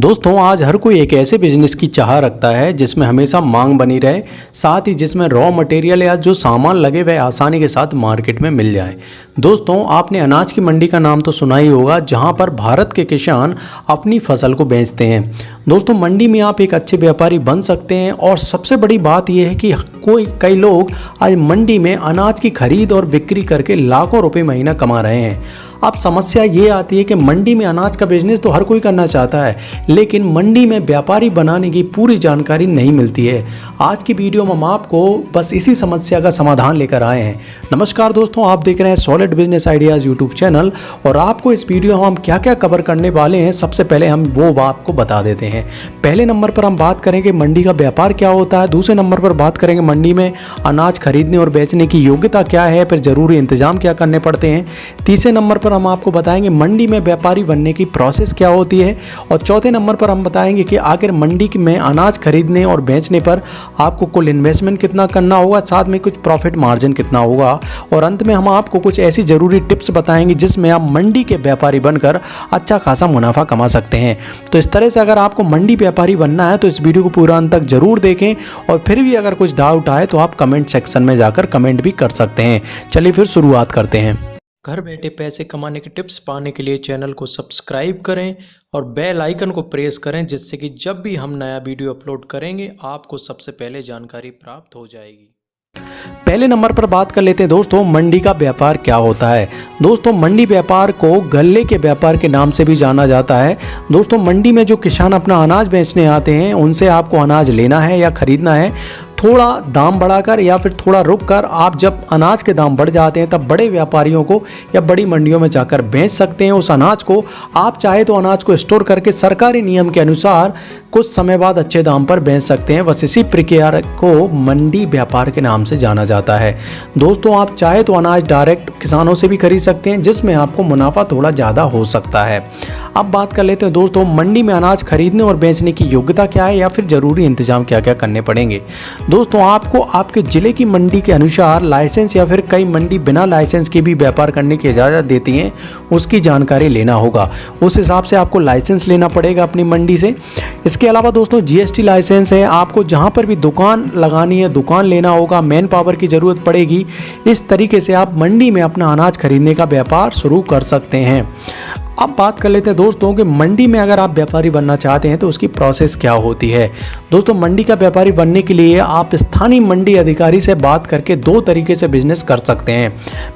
दोस्तों आज हर कोई एक ऐसे बिजनेस की चाह रखता है जिसमें हमेशा मांग बनी रहे, साथ ही जिसमें रॉ मटेरियल या जो सामान लगे वह आसानी के साथ मार्केट में मिल जाए। दोस्तों आपने अनाज की मंडी का नाम तो सुना ही होगा, जहां पर भारत के किसान अपनी फसल को बेचते हैं। दोस्तों मंडी में आप एक अच्छे व्यापारी बन सकते हैं और सबसे बड़ी बात यह है कि कई लोग आज मंडी में अनाज की खरीद और बिक्री करके लाखों रुपए महीना कमा रहे हैं। अब समस्या ये आती है कि मंडी में अनाज का बिजनेस तो हर कोई करना चाहता है, लेकिन मंडी में व्यापारी बनाने की पूरी जानकारी नहीं मिलती है। आज की वीडियो में हम आपको बस इसी समस्या का समाधान लेकर आए हैं। नमस्कार दोस्तों, आप देख रहे हैं solid business ideas YouTube channel और आपको इस वीडियो में हम क्या क्या कवर करने वाले हैं, सबसे पहले हम वो आपको बता देते हैं। पहले नंबर पर हम बात करेंगे मंडी का व्यापार क्या होता है, दूसरे नंबर पर बात करेंगे मंडी में अनाज खरीदने और बेचने की योग्यता क्या है, फिर जरूरी इंतजाम क्या करने पड़ते हैं। तीसरे नंबर पर हम आपको बताएंगे मंडी में व्यापारी बनने की प्रोसेस क्या होती है और चौथे नंबर पर हम बताएंगे कि आखिर मंडी में अनाज खरीदने और बेचने पर आपको कुल इन्वेस्टमेंट कितना करना होगा, साथ में कुछ प्रॉफिट मार्जिन कितना होगा और अंत में हम आपको कुछ ऐसी ज़रूरी टिप्स बताएंगे जिसमें आप मंडी के व्यापारी बनकर अच्छा खासा मुनाफा कमा सकते हैं। तो इस तरह से अगर आपको मंडी व्यापारी बनना है तो इस वीडियो को पूरा अंत तक जरूर देखें और फिर भी अगर कुछ डाउट आए तो आप कमेंट सेक्शन में जाकर कमेंट भी कर सकते हैं। चलिए फिर शुरुआत करते हैं। घर बैठे पैसे कमाने के टिप्स पाने के लिए चैनल को सब्सक्राइब करें और बेल आइकन को प्रेस करें, जिससे कि जब भी हम नया वीडियो अपलोड करेंगे आपको सबसे पहले जानकारी प्राप्त हो जाएगी। पहले नंबर पर बात कर लेते हैं दोस्तों मंडी का व्यापार क्या होता है। दोस्तों मंडी व्यापार को गल्ले के व्यापार के नाम से भी जाना जाता है। दोस्तों मंडी में जो किसान अपना अनाज बेचने आते हैं उनसे आपको अनाज लेना है या खरीदना है, थोड़ा दाम बढ़ाकर या फिर थोड़ा रुक कर आप जब अनाज के दाम बढ़ जाते हैं तब बड़े व्यापारियों को या बड़ी मंडियों में जाकर बेच सकते हैं उस अनाज को। आप चाहे तो अनाज को स्टोर करके सरकारी नियम के अनुसार कुछ समय बाद अच्छे दाम पर बेच सकते हैं। बस इसी प्रक्रिया को मंडी व्यापार के नाम से जाना जाता है। दोस्तों आप चाहे तो अनाज डायरेक्ट किसानों से भी खरीद सकते हैं, जिसमें आपको मुनाफा थोड़ा ज़्यादा हो सकता है। अब बात कर लेते हैं दोस्तों मंडी में अनाज खरीदने और बेचने की योग्यता क्या है या फिर ज़रूरी इंतजाम क्या क्या करने पड़ेंगे। दोस्तों आपको आपके ज़िले की मंडी के अनुसार लाइसेंस या फिर कई मंडी बिना लाइसेंस के भी व्यापार करने की इजाज़त देती हैं, उसकी जानकारी लेना होगा। उस हिसाब से आपको लाइसेंस लेना पड़ेगा अपनी मंडी से। इसके अलावा दोस्तों जीएसटी लाइसेंस है, आपको जहाँ पर भी दुकान लगानी है दुकान लेना होगा, मैन पावर की ज़रूरत पड़ेगी। इस तरीके से आप मंडी में अपना अनाज खरीदने का व्यापार शुरू कर सकते हैं। अब बात कर लेते हैं दोस्तों कि मंडी में अगर आप व्यापारी बनना चाहते हैं तो उसकी प्रोसेस क्या होती है। दोस्तों मंडी का व्यापारी बनने के लिए आप स्थानीय मंडी अधिकारी से बात करके दो तरीके से बिजनेस कर सकते हैं।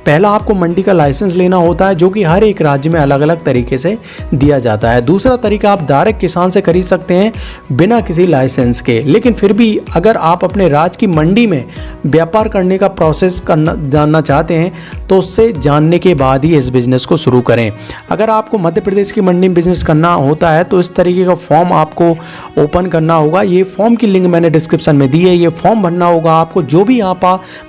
पहला आपको मंडी का लाइसेंस लेना होता है, जो कि हर एक राज्य में अलग अलग तरीके से दिया जाता है। दूसरा तरीका आप डायरेक्ट किसान से खरीद सकते हैं बिना किसी लाइसेंस के। लेकिन फिर भी अगर आप अपने राज्य की मंडी में व्यापार करने का प्रोसेस जानना चाहते हैं तो उससे जानने के बाद ही इस बिजनेस को शुरू करें। अगर आपको मध्य प्रदेश की मंडी में बिजनेस करना होता है तो इस तरीके का फॉर्म आपको ओपन करना होगा। ये फॉर्म की लिंक मैंने डिस्क्रिप्शन में दी है, ये फॉर्म भरना होगा आपको। जो भी आप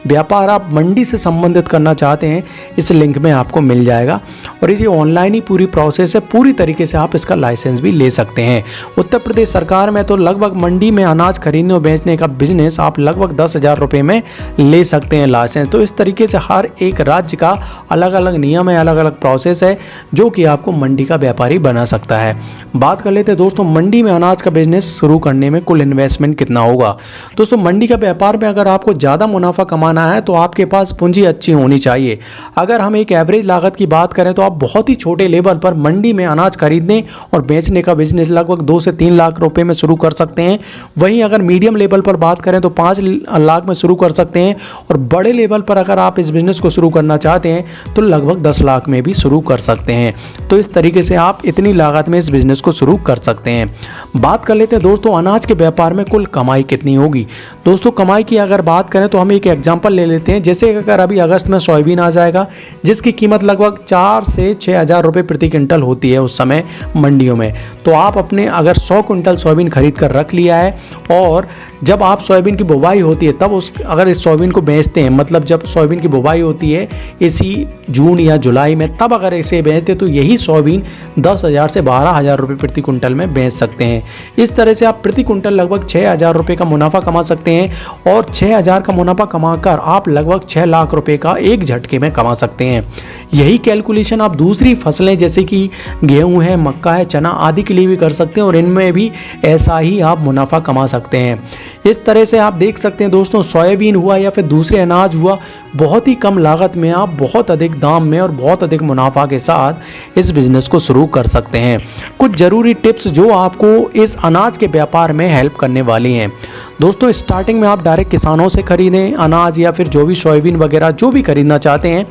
व्यापार आप मंडी से संबंधित करना चाहते हैं इस लिंक में आपको मिल जाएगा और ये ऑनलाइन ही पूरी प्रोसेस है। पूरी तरीके से आप इसका लाइसेंस भी ले सकते हैं। उत्तर प्रदेश सरकार में तो लगभग मंडी में अनाज खरीदने और बेचने का बिजनेस आप लगभग 10,000 रुपये में ले सकते हैं लाइसेंस। तो इस तरीके से हर एक राज्य का अलग अलग नियम है, अलग अलग प्रोसेस है, जो कि आपको मंडी का व्यापारी बना सकता है। बात कर लेते हैं दोस्तों मंडी में अनाज का बिजनेस शुरू करने में कुल इन्वेस्टमेंट कितना होगा। दोस्तों मंडी का व्यापार में अगर आपको ज़्यादा मुनाफा कमाना है तो आपके पास पूंजी अच्छी होनी चाहिए। अगर हम एक एवरेज लागत की बात करें तो आप बहुत ही छोटे लेवल पर मंडी में अनाज खरीदने और बेचने का बिजनेस लगभग 2 से 3 लाख रुपए में शुरू कर सकते हैं। वहीं अगर मीडियम लेवल पर बात करें तो 5 लाख में शुरू कर सकते हैं और बड़े लेवल पर अगर आप इस बिजनेस को शुरू करना चाहते हैं तो लगभग 10 लाख में भी शुरू कर सकते हैं। तो इस तरीके से आप इतनी लागत में इस बिजनेस को शुरू कर सकते हैं। बात कर लेते हैं दोस्तों अनाज के व्यापार में कुल कमाई कितनी होगी। दोस्तों कमाई की अगर बात करें तो हम एक एग्जांपल ले लेते हैं। जैसे अगर अभी अगस्त में सोयाबीन आ जाएगा जिसकी कीमत लगभग 4 से 6,000 रुपये प्रति क्विंटल होती है उस समय मंडियों में, तो आप अपने अगर 100 क्विंटल सोयाबीन खरीद कर रख लिया है और जब आप सोयाबीन की बुवाई होती है तब अगर इस सोयाबीन को बेचते हैं, मतलब जब सोयाबीन की बुवाई होती है इसी जून या जुलाई में, तब अगर इसे बेचते हैं तो यही सोयाबीन 10,000 से 12,000 रुपये प्रति कुंटल में बेच सकते हैं। इस तरह से आप प्रति कुंटल लगभग 6,000 रुपये का मुनाफा कमा सकते हैं और 6,000 का मुनाफा कमाकर आप लगभग 6 लाख रुपये का एक झटके में कमा सकते हैं। यही कैलकुलेशन आप दूसरी फसलें जैसे कि गेहूं है, मक्का है, चना आदि के लिए भी कर सकते हैं और इनमें भी ऐसा ही आप मुनाफा कमा सकते हैं। इस तरह से आप देख सकते हैं दोस्तों, सोयाबीन हुआ या फिर दूसरे अनाज हुआ, बहुत ही कम लागत में आप बहुत अधिक दाम में और बहुत अधिक मुनाफा के साथ इस बिज़नेस को शुरू कर सकते हैं। कुछ ज़रूरी टिप्स जो आपको इस अनाज के व्यापार में हेल्प करने वाली हैं। दोस्तों, स्टार्टिंग में आप डायरेक्ट किसानों से खरीदें अनाज या फिर जो भी सोयाबीन वगैरह जो भी खरीदना चाहते हैं।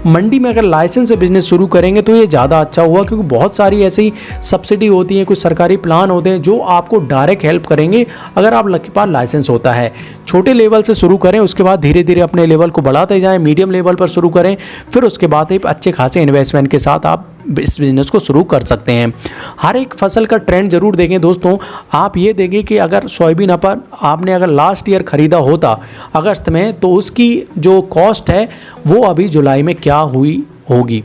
मंडी में अगर लाइसेंस से बिजनेस शुरू करेंगे तो ये ज़्यादा अच्छा हुआ, क्योंकि बहुत सारी ऐसी सब्सिडी होती है, कुछ सरकारी प्लान होते हैं जो आपको डायरेक्ट हेल्प करेंगे अगर आप के पास लाइसेंस होता है। छोटे लेवल से शुरू करें, उसके बाद धीरे धीरे अपने लेवल को बढ़ाते जाएं, मीडियम लेवल पर शुरू करें, फिर उसके बाद एक अच्छे खासे इन्वेस्टमेंट के साथ आप इस बिज़नेस को शुरू कर सकते हैं। हर एक फसल का ट्रेंड जरूर देखें दोस्तों। आप ये देखें कि अगर सोयाबीन आपने अगर लास्ट ईयर ख़रीदा होता अगस्त में, तो उसकी जो कॉस्ट है वो अभी जुलाई में क्या हुई होगी।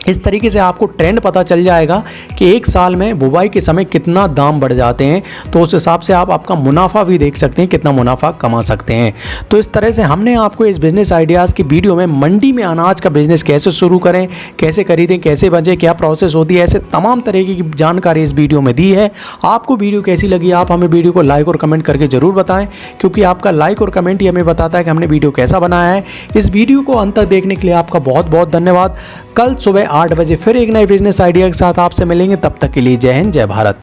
इस तरीके से आपको ट्रेंड पता चल जाएगा कि एक साल में बुवाई के समय कितना दाम बढ़ जाते हैं, तो उस हिसाब से आप आपका मुनाफा भी देख सकते हैं, कितना मुनाफा कमा सकते हैं। तो इस तरह से हमने आपको इस बिज़नेस आइडियाज़ की वीडियो में मंडी में अनाज का बिज़नेस कैसे शुरू करें, कैसे खरीदें, कैसे बचें, क्या प्रोसेस होती है, ऐसे तमाम तरीके की जानकारी इस वीडियो में दी है। आपको वीडियो कैसी लगी, आप हमें वीडियो को लाइक और कमेंट करके ज़रूर बताएं, क्योंकि आपका लाइक और कमेंट ही हमें बताता है कि हमने वीडियो कैसा बनाया है। इस वीडियो को अंत तक देखने के लिए आपका बहुत बहुत धन्यवाद। कल सुबह 8 बजे फिर एक नए बिजनेस आइडिया के साथ आपसे मिलेंगे। तब तक के लिए जय हिंद, जय भारत।